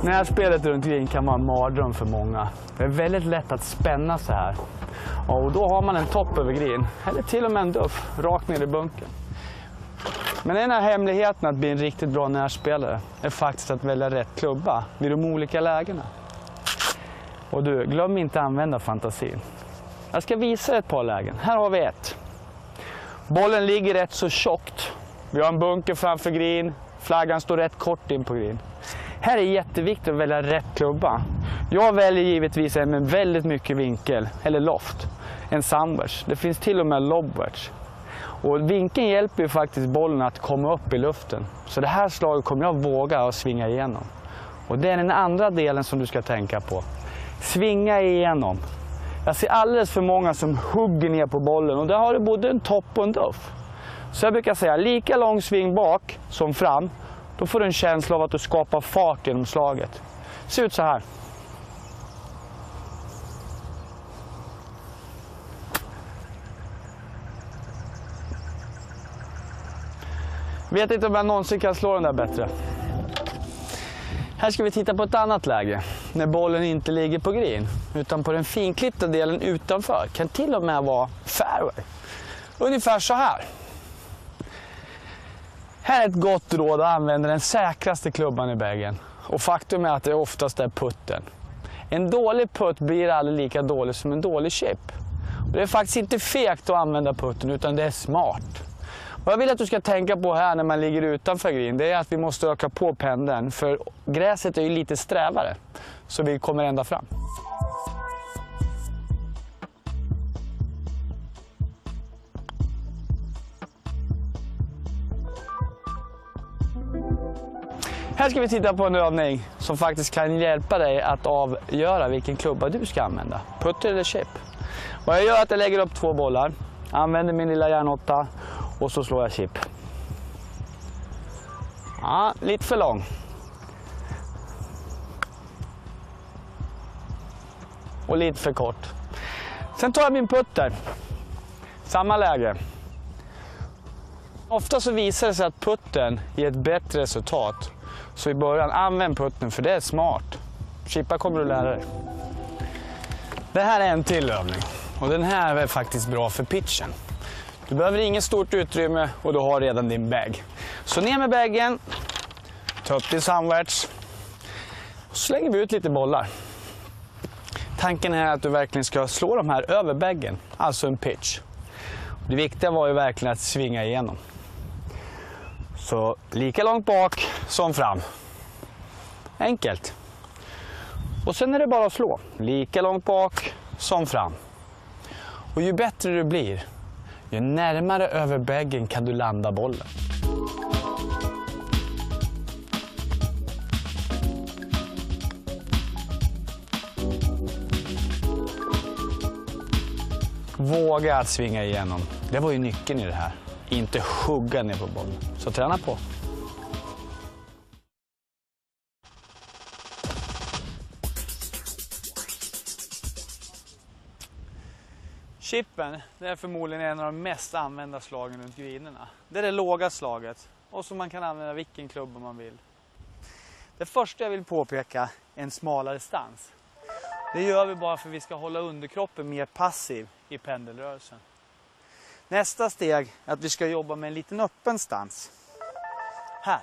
Närspelet runt green kan vara en mardröm för många. Det är väldigt lätt att spänna så här. Och då har man en topp över green, eller till och med en duff, rakt ner i bunken. Men en av hemligheterna att bli en riktigt bra närspelare är faktiskt att välja rätt klubba vid de olika lägena. Och du, glöm inte att använda fantasin. Jag ska visa ett par lägen. Här har vi ett. Bollen ligger rätt så tjockt. Vi har en bunker framför green. Flaggan står rätt kort in på green. Här är jätteviktigt att välja rätt klubba. Jag väljer givetvis en med väldigt mycket vinkel, eller loft. En sandwich. Det finns till och med lobwedge. Och vinkeln hjälper ju faktiskt bollen att komma upp i luften. Så det här slaget kommer jag våga att svinga igenom. Och det är den andra delen som du ska tänka på. Svinga igenom. Jag ser alldeles för många som hugger ner på bollen och där har du både en topp och en duff. Så jag brukar säga lika lång sving bak som fram. Då får du en känsla av att du skapar fart genom slaget. Se ut så här. Vet inte om jag någonsin kan slå den där bättre. Här ska vi titta på ett annat läge. När bollen inte ligger på green utan på den finklippta delen utanför. Kan till och med vara fairway. Ungefär så här. Här är ett gott råd att använda den säkraste klubban i bagen. Och faktum är att det oftast är putten. En dålig putt blir aldrig lika dålig som en dålig chip. Och det är faktiskt inte fegt att använda putten utan det är smart. Vad jag vill att du ska tänka på här när man ligger utanför green, det är att vi måste öka på pendeln. För gräset är ju lite strävare, så vi kommer ända fram. Här ska vi titta på en övning som faktiskt kan hjälpa dig att avgöra vilken klubba du ska använda. Putter eller chip. Vad jag gör är att jag lägger upp 2 bollar, använder min lilla järnåtta. Och så slår jag chip. Ja, lite för lång. Och lite för kort. Sen tar jag min putter. Samma läge. Ofta så visar det sig att putten ger ett bättre resultat. Så i början, använd putten för det är smart. Chippa kommer du lära dig. Det här är en till övning. Och den här är faktiskt bra för pitchen. Du behöver inget stort utrymme och du har redan din bag. Så ner med bagen, ta upp din sandwich och så lägger vi ut lite bollar. Tanken är att du verkligen ska slå de här över bagen, alltså en pitch. Det viktiga var ju verkligen att svinga igenom. Så lika långt bak som fram. Enkelt. Och sen är det bara att slå. Lika långt bak som fram. Och ju bättre du blir, ju närmare över baggen kan du landa bollen. Våga att svinga igenom. Det var ju nyckeln i det här. Inte hugga ner på bollen. Så träna på. Chippen, det är förmodligen en av de mest använda slagen runt greenerna. Det är det låga slaget och så man kan använda vilken klubba man vill. Det första jag vill påpeka är en smalare stans. Det gör vi bara för att vi ska hålla underkroppen mer passiv i pendelrörelsen. Nästa steg är att vi ska jobba med en liten öppen stans. Här.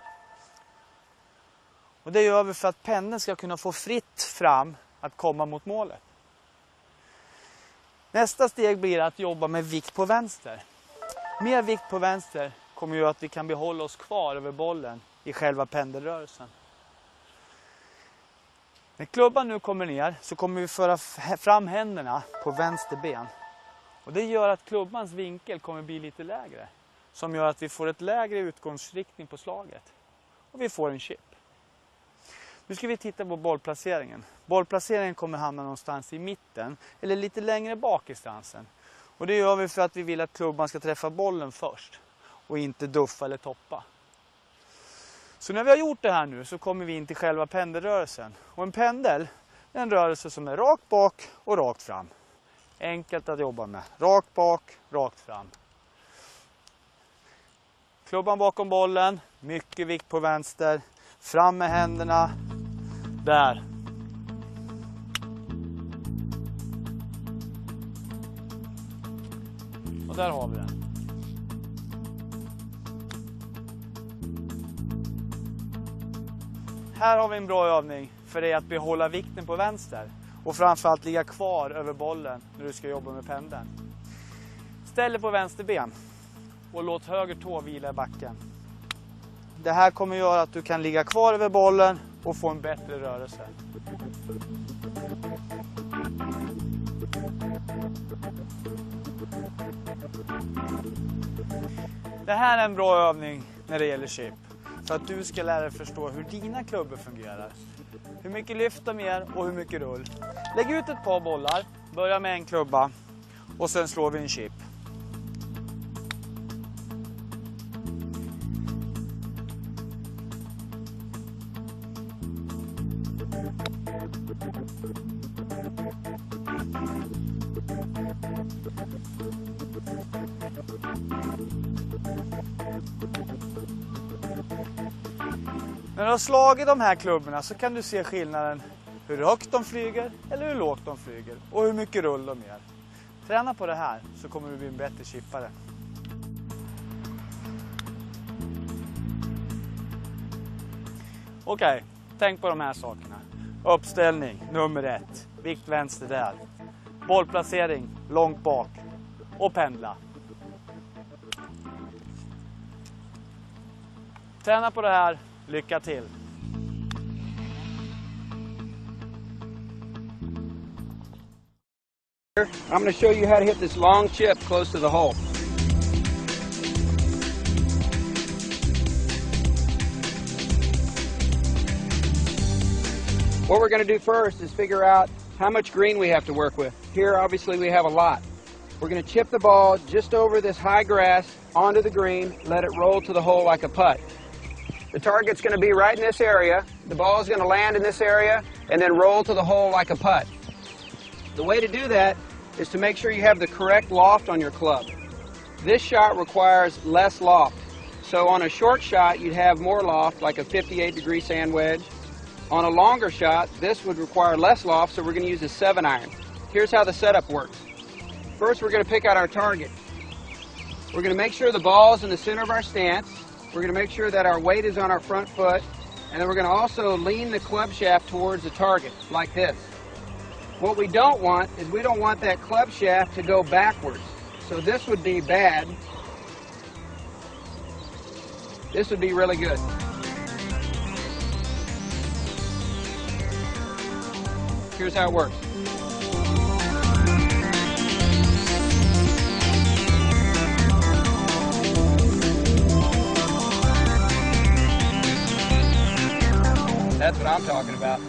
Och det gör vi för att pendeln ska kunna få fritt fram att komma mot målet. Nästa steg blir att jobba med vikt på vänster. Mer vikt på vänster kommer göra att vi kan behålla oss kvar över bollen i själva pendelrörelsen. När klubban nu kommer ner så kommer vi föra fram händerna på vänster ben. Och det gör att klubbans vinkel kommer bli lite lägre. Som gör att vi får ett lägre utgångsriktning på slaget. Och vi får en chip. Nu ska vi titta på bollplaceringen. Bollplaceringen kommer hamna någonstans i mitten eller lite längre bak i stansen. Och det gör vi för att vi vill att klubban ska träffa bollen först och inte duffa eller toppa. Så när vi har gjort det här nu så kommer vi in till själva pendelrörelsen. Och en pendel är en rörelse som är rakt bak och rakt fram. Enkelt att jobba med. Rakt bak, rakt fram. Klubban bakom bollen, mycket vikt på vänster. Fram med händerna, Där. Och där har vi den. Här har vi en bra övning för dig att behålla vikten på vänster. Och framförallt ligga kvar över bollen när du ska jobba med pendeln. Ställ dig på vänster ben och låt höger tå vila i backen. Det här kommer göra att du kan ligga kvar över bollen och få en bättre rörelse. Det här är en bra övning när det gäller chip. För att du ska lära dig förstå hur dina klubbor fungerar. Hur mycket lyft de ger och hur mycket rull. Lägg ut ett par bollar, börja med en klubba och sen slår vi en chip. När du har slagit de här klubborna så kan du se skillnaden hur högt de flyger eller hur lågt de flyger och hur mycket rull de ger. Träna på det här så kommer du bli en bättre chippare. Okej, tänk på de här sakerna. Uppställning nummer 1, vikt vänster där. Bollplacering långt bak och pendla. Träna på det här. Lycka till! I'm going to show you how to hit this long chip close to the hole. What we're going to do first is figure out how much green we have to work with. Here obviously we have a lot. We're going to chip the ball just over this high grass onto the green, let it roll to the hole like a putt. The target's going to be right in this area. The ball is going to land in this area and then roll to the hole like a putt. The way to do that is to make sure you have the correct loft on your club. This shot requires less loft. So on a short shot, you'd have more loft, like a 58-degree sand wedge. On a longer shot, this would require less loft, so we're going to use a 7-iron. Here's how the setup works. First, we're going to pick out our target. We're going to make sure the ball is in the center of our stance. We're going to make sure that our weight is on our front foot, and then we're going to also lean the club shaft towards the target, like this. What we don't want is we don't want that club shaft to go backwards. So this would be bad. This would be really good. Here's how it works. That's what I'm talking about.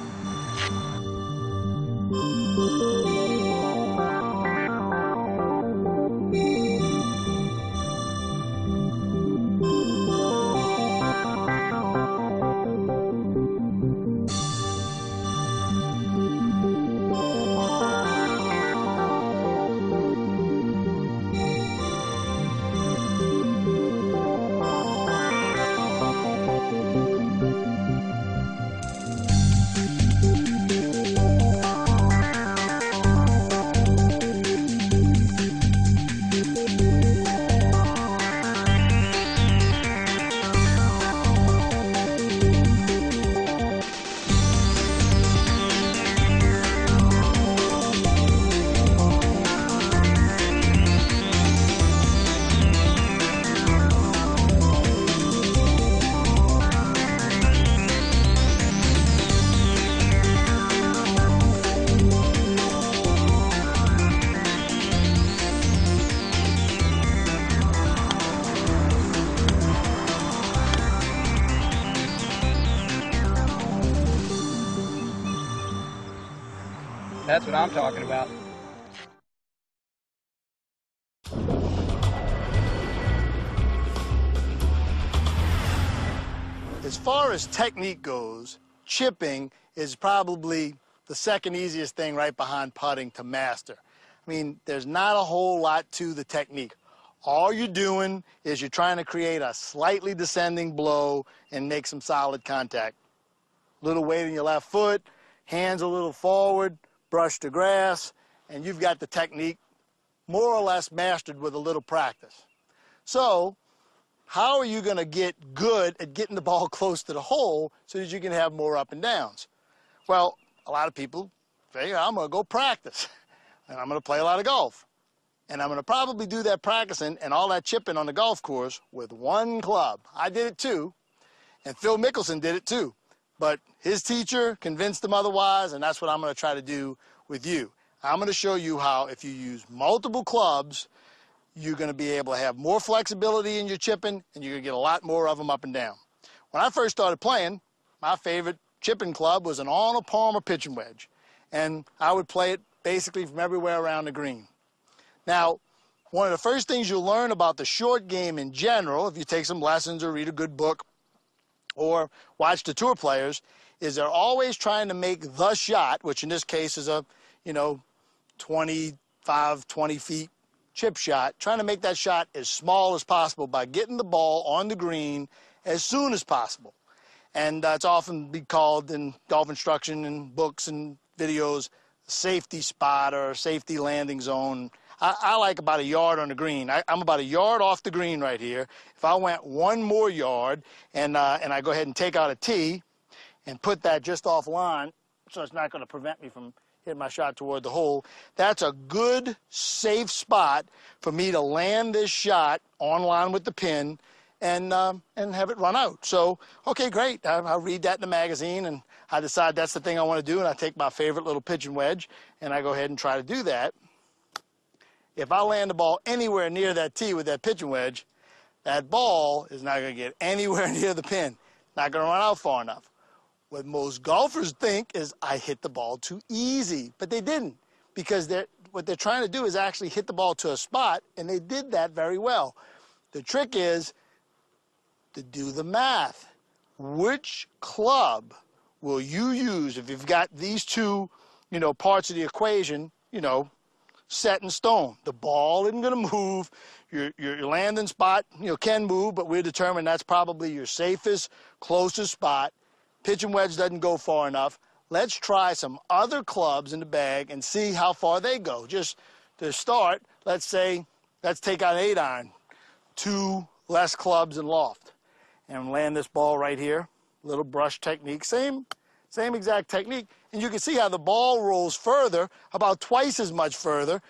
That's what I'm talking about. As far as technique goes, chipping is probably the second easiest thing right behind putting to master. I mean, there's not a whole lot to the technique. All you're doing is you're trying to create a slightly descending blow and make some solid contact. little weight in your left foot, hands a little forward, brush the grass, and you've got the technique more or less mastered with a little practice. So, how are you going to get good at getting the ball close to the hole so that you can have more up and downs? Well, a lot of people figure, I'm going to go practice, and I'm going to play a lot of golf. And I'm going to probably do that practicing and all that chipping on the golf course with one club. I did it too, and Phil Mickelson did it too. But his teacher convinced him otherwise, and that's what I'm going to try to do with you. I'm going to show you how, if you use multiple clubs, you're going to be able to have more flexibility in your chipping, and you're going to get a lot more of them up and down. When I first started playing, my favorite chipping club was an Arnold Palmer pitching wedge, and I would play it basically from everywhere around the green. Now, one of the first things you'll learn about the short game in general, if you take some lessons or read a good book or watch the tour players, is they're always trying to make the shot, which in this case is a, 25, 20 feet chip shot, trying to make that shot as small as possible by getting the ball on the green as soon as possible. And it's often be called in golf instruction and books and videos, safety spot or safety landing zone. I like about a yard on the green. I'm about a yard off the green right here. If I went one more yard and I go ahead and take out a tee and put that just off line, so it's not going to prevent me from hitting my shot toward the hole, that's a good, safe spot for me to land this shot on line with the pin and have it run out. So, okay, great. I'll read that in the magazine, and I decide that's the thing I want to do, and I take my favorite little pitching wedge, and I go ahead and try to do that. If I land the ball anywhere near that tee with that pitching wedge, that ball is not going to get anywhere near the pin. Not going to run out far enough. What most golfers think is I hit the ball too easy, but they didn't, because what they're trying to do is actually hit the ball to a spot, and they did that very well. The trick is to do the math. Which club will you use if you've got these two, parts of the equation, set in stone? The ball isn't going to move. Your landing spot, can move, but we're determined that's probably your safest, closest spot. Pitching wedge doesn't go far enough. Let's try some other clubs in the bag and see how far they go. Just to start, let's take out an 8-iron, 2 less clubs and loft, and land this ball right here. Little brush technique, same exact technique, and you can see how the ball rolls further, about twice as much further,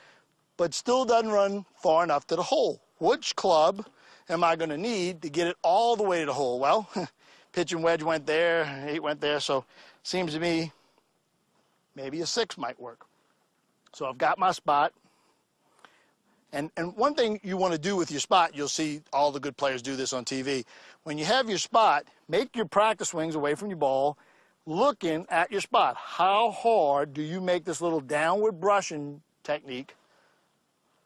but still doesn't run far enough to the hole. Which club am I going to need to get it all the way to the hole? Well, pitching wedge went there, 8 went there, so seems to me maybe a 6 might work. So I've got my spot. And one thing you want to do with your spot, you'll see all the good players do this on TV. When you have your spot, make your practice swings away from your ball, looking at your spot. How hard do you make this little downward brushing technique?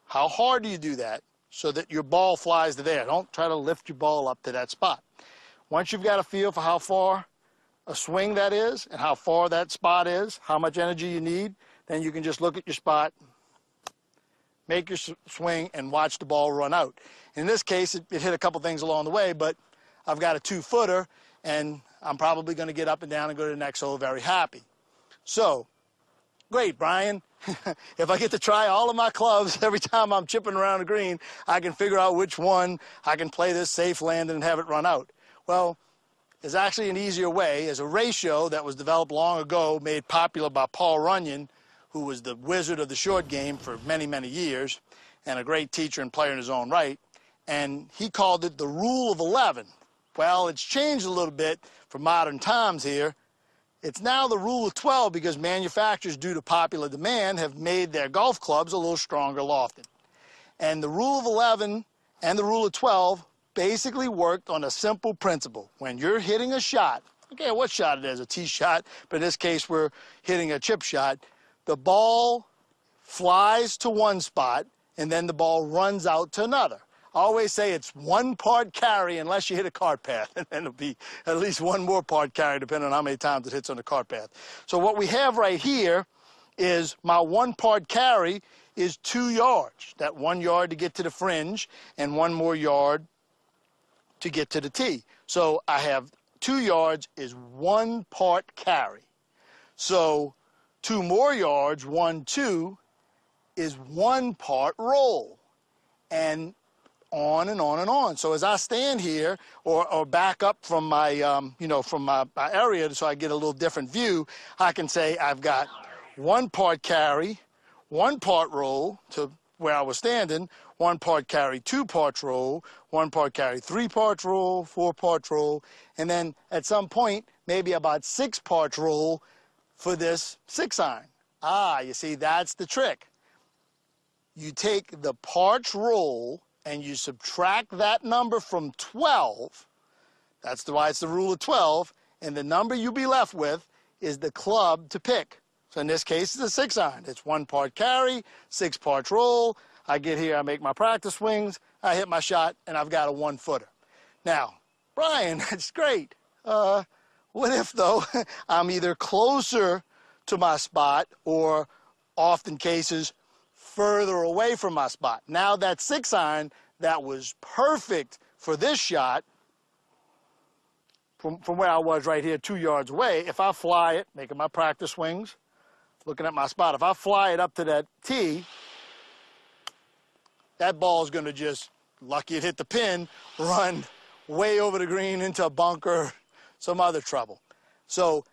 How hard do you do that so that your ball flies to there? Don't try to lift your ball up to that spot. Once you've got a feel for how far a swing that is and how far that spot is, how much energy you need, then you can just look at your spot, make your swing, and watch the ball run out. In this case, it hit a couple things along the way, but I've got a 2-footer, and I'm probably going to get up and down and go to the next hole very happy. So, great, Brian. If I get to try all of my clubs every time I'm chipping around the green, I can figure out which one I can play this safe landing and have it run out. Well, there's actually an easier way. There's a ratio that was developed long ago, made popular by Paul Runyon, who was the wizard of the short game for many, many years, and a great teacher and player in his own right. And he called it the Rule of 11. Well, it's changed a little bit for modern times here. It's now the Rule of 12 because manufacturers, due to popular demand, have made their golf clubs a little stronger lofted. And the Rule of 11 and the Rule of 12 basically worked on a simple principle. When you're hitting a shot, okay, what shot it is, a tee shot, but in this case we're hitting a chip shot, the ball flies to one spot and then the ball runs out to another. I always say it's one part carry unless you hit a cart path, and then it'll be at least one more part carry depending on how many times it hits on the cart path. So what we have right here is my 1 part carry is 2 yards. That 1 yard to get to the fringe and 1 more yard to get to the tee. So I have 2 yards is 1 part carry. So 2 more yards, 1, 2, is 1 part roll. And on and on and on. So as I stand here or back up from my, from my area so I get a little different view, I can say I've got 1 part carry, 1 part roll to where I was standing, 1 part carry, 2 parts roll, 1 part carry, 3 parts roll, 4 parts roll, and then at some point, maybe about 6 parts roll for this 6-iron. You see, that's the trick. You take the parts roll and you subtract that number from 12, that's why it's the rule of 12, and the number you'll be left with is the club to pick. So in this case, it's a 6-iron. It's 1 part carry, 6 parts roll. I get here, I make my practice swings, I hit my shot, and I've got a 1-footer. Now, Brian, that's great. What if, though, I'm either closer to my spot or, often cases, further away from my spot? Now that 6-iron that was perfect for this shot from where I was right here 2 yards away, if I fly it, making my practice swings, looking at my spot, if I fly it up to that tee, that ball is going to just, lucky it hit the pin, run way over the green into a bunker, some other trouble. So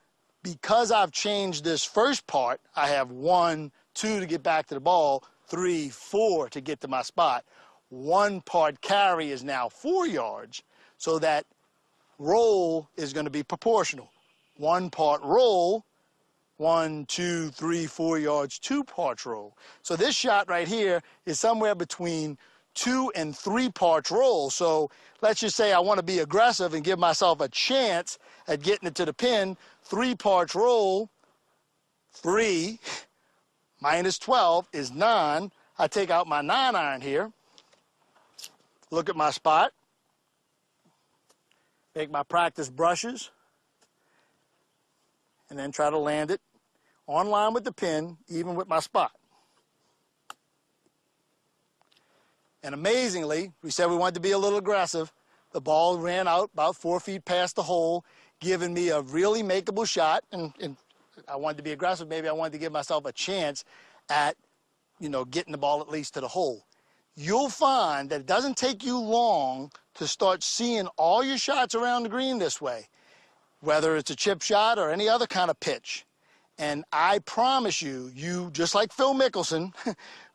because I've changed this first part, I have 1, 2 to get back to the ball, 3, 4 to get to my spot. 1 part carry is now 4 yards, so that roll is going to be proportional. 1 part roll, 1, 2, 3, 4 yards, 2 parts roll. So this shot right here is somewhere between 2 and 3 parts roll. So let's just say I want to be aggressive and give myself a chance at getting it to the pin. 3 parts roll, 3 minus 12 is 9. I take out my 9-iron here, look at my spot, make my practice brushes, and then try to land it on line with the pin, even with my spot. And amazingly, we said we wanted to be a little aggressive. The ball ran out about 4 feet past the hole, giving me a really makeable shot. And I wanted to be aggressive. Maybe I wanted to give myself a chance at, getting the ball at least to the hole. You'll find that it doesn't take you long to start seeing all your shots around the green this way, whether it's a chip shot or any other kind of pitch. And I promise you, just like Phil Mickelson,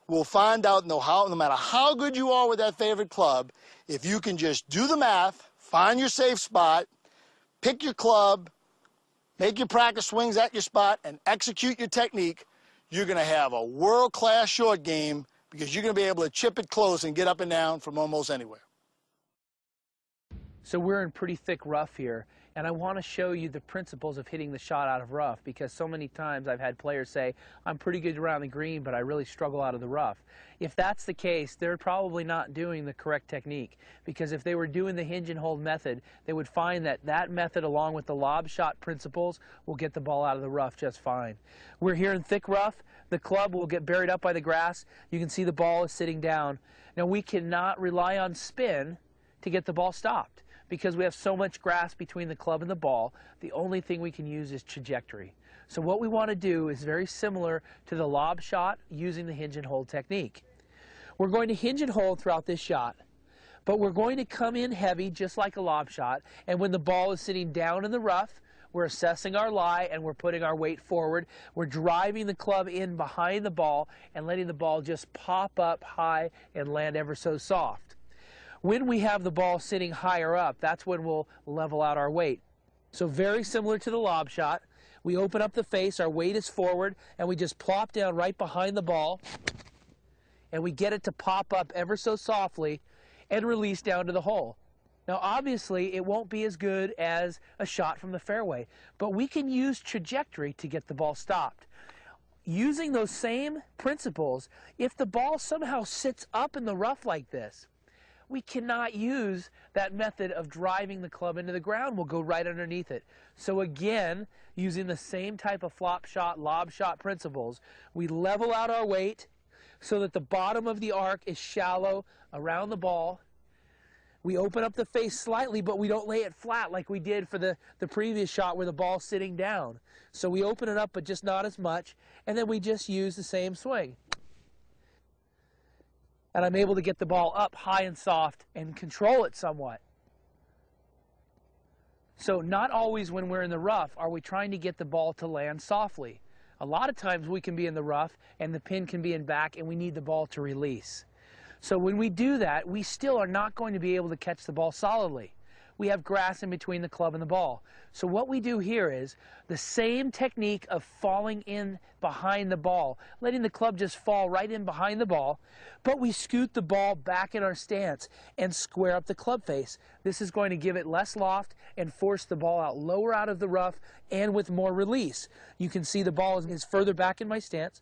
will find out no matter how good you are with that favorite club, if you can just do the math, find your safe spot, pick your club, make your practice swings at your spot, and execute your technique, you're going to have a world-class short game because you're going to be able to chip it close and get up and down from almost anywhere. So we're in pretty thick rough here, and I want to show you the principles of hitting the shot out of rough, because so many times I've had players say, I'm pretty good around the green, but I really struggle out of the rough. If that's the case, they're probably not doing the correct technique, because if they were doing the hinge and hold method, they would find that that method, along with the lob shot principles, will get the ball out of the rough just fine. We're here in thick rough. The club will get buried up by the grass. You can see the ball is sitting down. Now, we cannot rely on spin to get the ball stopped, because we have so much grass between the club and the ball. The only thing we can use is trajectory. So what we want to do is very similar to the lob shot using the hinge and hold technique. We're going to hinge and hold throughout this shot, but we're going to come in heavy just like a lob shot, and when the ball is sitting down in the rough, we're assessing our lie and we're putting our weight forward. We're driving the club in behind the ball and letting the ball just pop up high and land ever so soft. When we have the ball sitting higher up, that's when we'll level out our weight. So very similar to the lob shot, we open up the face, our weight is forward, and we just plop down right behind the ball, and we get it to pop up ever so softly and release down to the hole. Now obviously it won't be as good as a shot from the fairway, but we can use trajectory to get the ball stopped. Using those same principles, if the ball somehow sits up in the rough like this, we cannot use that method of driving the club into the ground. We'll go right underneath it. So again, using the same type of flop shot, lob shot principles, we level out our weight so that the bottom of the arc is shallow around the ball. We open up the face slightly, but we don't lay it flat like we did for the previous shot where the ball's sitting down. So we open it up, but just not as much, and then we just use the same swing. And I'm able to get the ball up high and soft and control it somewhat. So not always when we're in the rough are we trying to get the ball to land softly. A lot of times we can be in the rough and the pin can be in back and we need the ball to release. So when we do that, we still are not going to be able to catch the ball solidly. We have grass in between the club and the ball. So what we do here is the same technique of falling in behind the ball, letting the club just fall right in behind the ball, but we scoot the ball back in our stance and square up the club face. This is going to give it less loft and force the ball out lower out of the rough and with more release. You can see the ball is further back in my stance,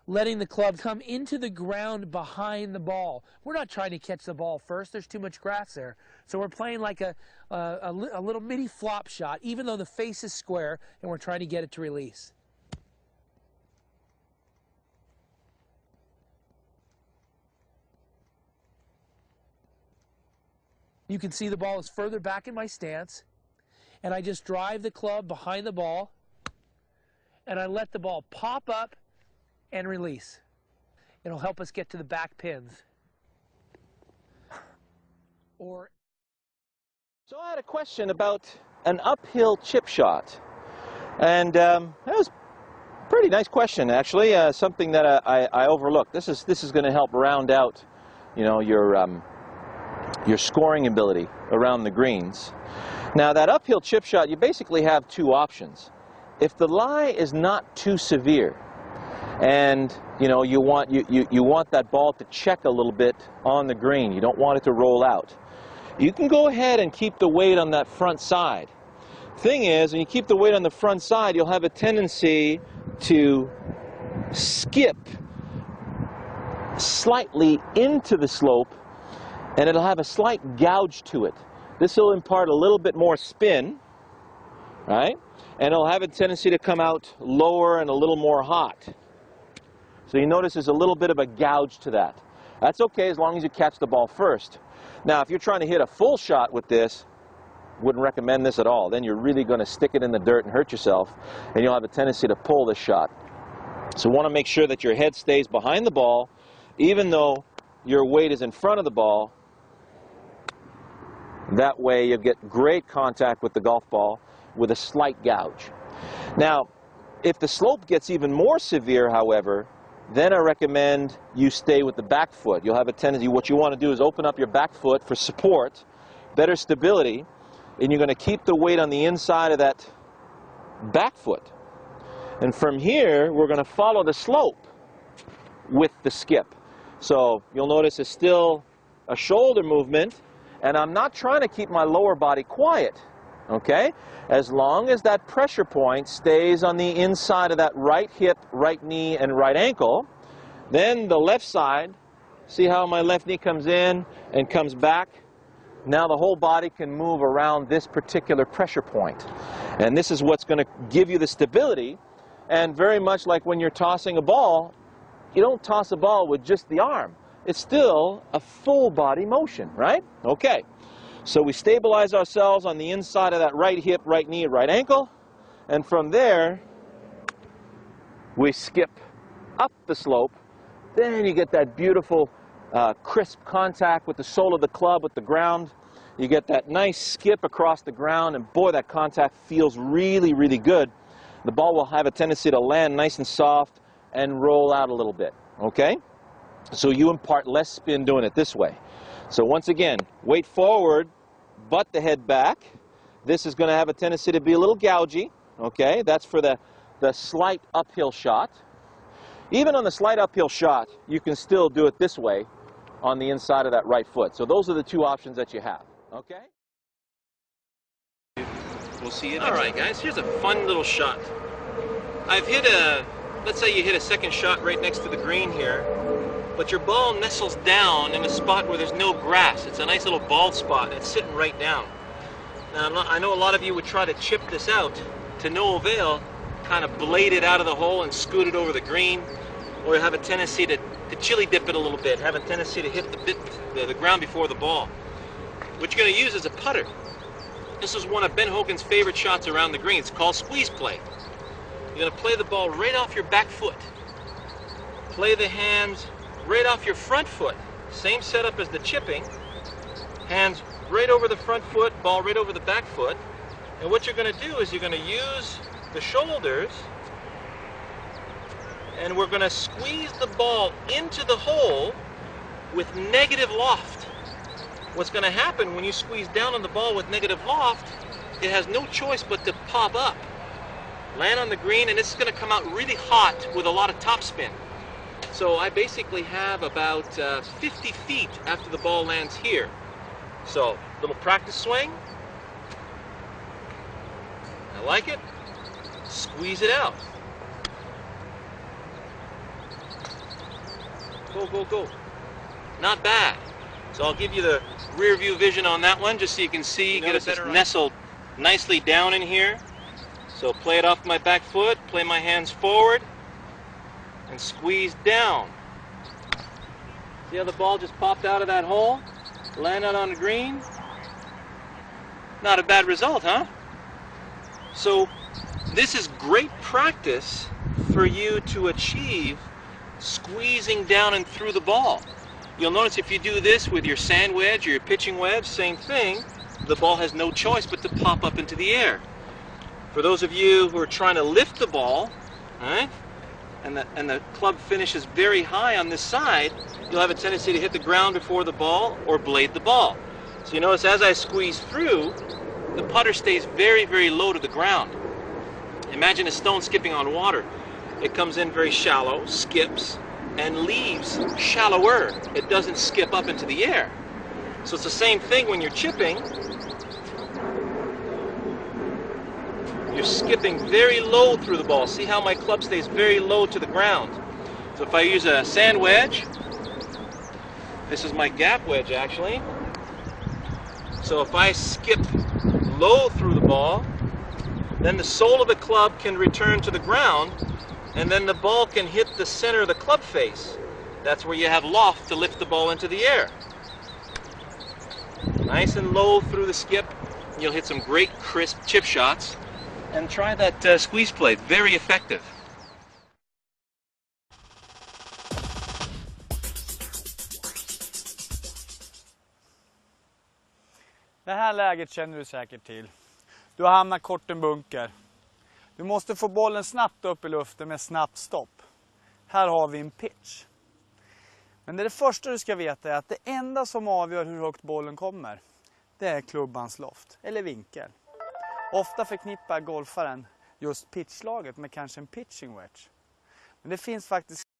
letting the club come into the ground behind the ball. We're not trying to catch the ball first. There's too much grass there. So we're playing like a little mini flop shot, even though the face is square, and we're trying to get it to release. You can see the ball is further back in my stance, and I just drive the club behind the ball, and I let the ball pop up and release. It'll help us get to the back pins. So I had a question about an uphill chip shot, and that was a pretty nice question, actually. Something that I overlooked. This is going to help round out, you know, your scoring ability around the greens. Now that uphill chip shot, you basically have two options. If the lie is not too severe, and you know you want that ball to check a little bit on the green, you don't want it to roll out, you can go ahead and keep the weight on that front side. Thing is, when you keep the weight on the front side, you'll have a tendency to skip slightly into the slope, and it'll have a slight gouge to it. This will impart a little bit more spin, right? And it'll have a tendency to come out lower and a little more hot. So you notice there's a little bit of a gouge to that. That's okay as long as you catch the ball first. Now, if you're trying to hit a full shot with this, wouldn't recommend this at all. Then you're really going to stick it in the dirt and hurt yourself, and you'll have a tendency to pull this shot. So you want to make sure that your head stays behind the ball, even though your weight is in front of the ball. That way you'll get great contact with the golf ball with a slight gouge. Now, if the slope gets even more severe, however, then I recommend you stay with the back foot. You'll have a tendency, what you want to do is open up your back foot for support, better stability, and you're going to keep the weight on the inside of that back foot. And from here, we're going to follow the slope with the skip. So you'll notice it's still a shoulder movement, and I'm not trying to keep my lower body quiet, okay? As long as that pressure point stays on the inside of that right hip, right knee, and right ankle, then the left side, see how my left knee comes in and comes back? Now the whole body can move around this particular pressure point. And this is what's going to give you the stability. And very much like when you're tossing a ball, you don't toss a ball with just the arm. It's still a full body motion, right? Okay. So we stabilize ourselves on the inside of that right hip, right knee, right ankle, and from there we skip up the slope. Then you get that beautiful crisp contact with the sole of the club with the ground. You get that nice skip across the ground, and boy, that contact feels really, really good. The ball will have a tendency to land nice and soft and roll out a little bit, okay? So you impart less spin doing it this way. So once again, weight forward, butt the head back. This is going to have a tendency to be a little gougy, okay? That's for the slight uphill shot. Even on the slight uphill shot, you can still do it this way on the inside of that right foot. So those are the two options that you have, okay? We'll see you. All right, guys, here's a fun little shot. I've hit let's say you hit a second shot right next to the green here, but your ball nestles down in a spot where there's no grass. It's a nice little bald spot, and it's sitting right down. Now, I know a lot of you would try to chip this out to no avail, kind of blade it out of the hole and scoot it over the green, or you have a tendency to chili dip it a little bit, have a tendency to hit the ground before the ball. what you're going to use is a putter. This is one of Ben Hogan's favorite shots around the green. It's called squeeze play. You're going to play the ball right off your back foot. Play the hands right off your front foot. Same setup as the chipping. Hands right over the front foot, ball right over the back foot. And what you're going to do is you're going to use the shoulders, and we're going to squeeze the ball into the hole with negative loft. What's going to happen when you squeeze down on the ball with negative loft, it has no choice but to pop up, land on the green, and it's going to come out really hot with a lot of topspin. So I basically have about 50 feet after the ball lands here. So, little practice swing. I like it. Squeeze it out. Go, go, go. Not bad. So I'll give you the rear view vision on that one just so you can see, get it nestled nicely down in here. So play it off my back foot, play my hands forward, and squeeze down. See how the ball just popped out of that hole? Landed on the green. Not a bad result, huh? So this is great practice for you to achieve squeezing down and through the ball. You'll notice if you do this with your sand wedge or your pitching wedge, same thing, the ball has no choice but to pop up into the air. For those of you who are trying to lift the ball, right, and the club finishes very high on this side, you'll have a tendency to hit the ground before the ball or blade the ball. So you notice as I squeeze through, the putter stays very, very low to the ground. Imagine a stone skipping on water. It comes in very shallow, skips, and leaves shallower. It doesn't skip up into the air. So it's the same thing when you're chipping. You're skipping very low through the ball. See how my club stays very low to the ground. So if I use a sand wedge, this is my gap wedge actually. So if I skip low through the ball, then the sole of the club can return to the ground, and then the ball can hit the center of the club face. That's where you have loft to lift the ball into the air. Nice and low through the skip. You'll hit some great crisp chip shots. And try that squeeze play. Very effective. Det här läget känner du säkert till. Du har hamnat kort en bunker. Du måste få bollen snabbt upp i luften med snabbt stopp. Här har vi en pitch. Men det första du ska veta är att det enda som avgör hur högt bollen kommer, det är klubbans loft eller vinkel. Ofta förknippar golfaren just pitchlaget med kanske en pitching wedge. Men det finns faktiskt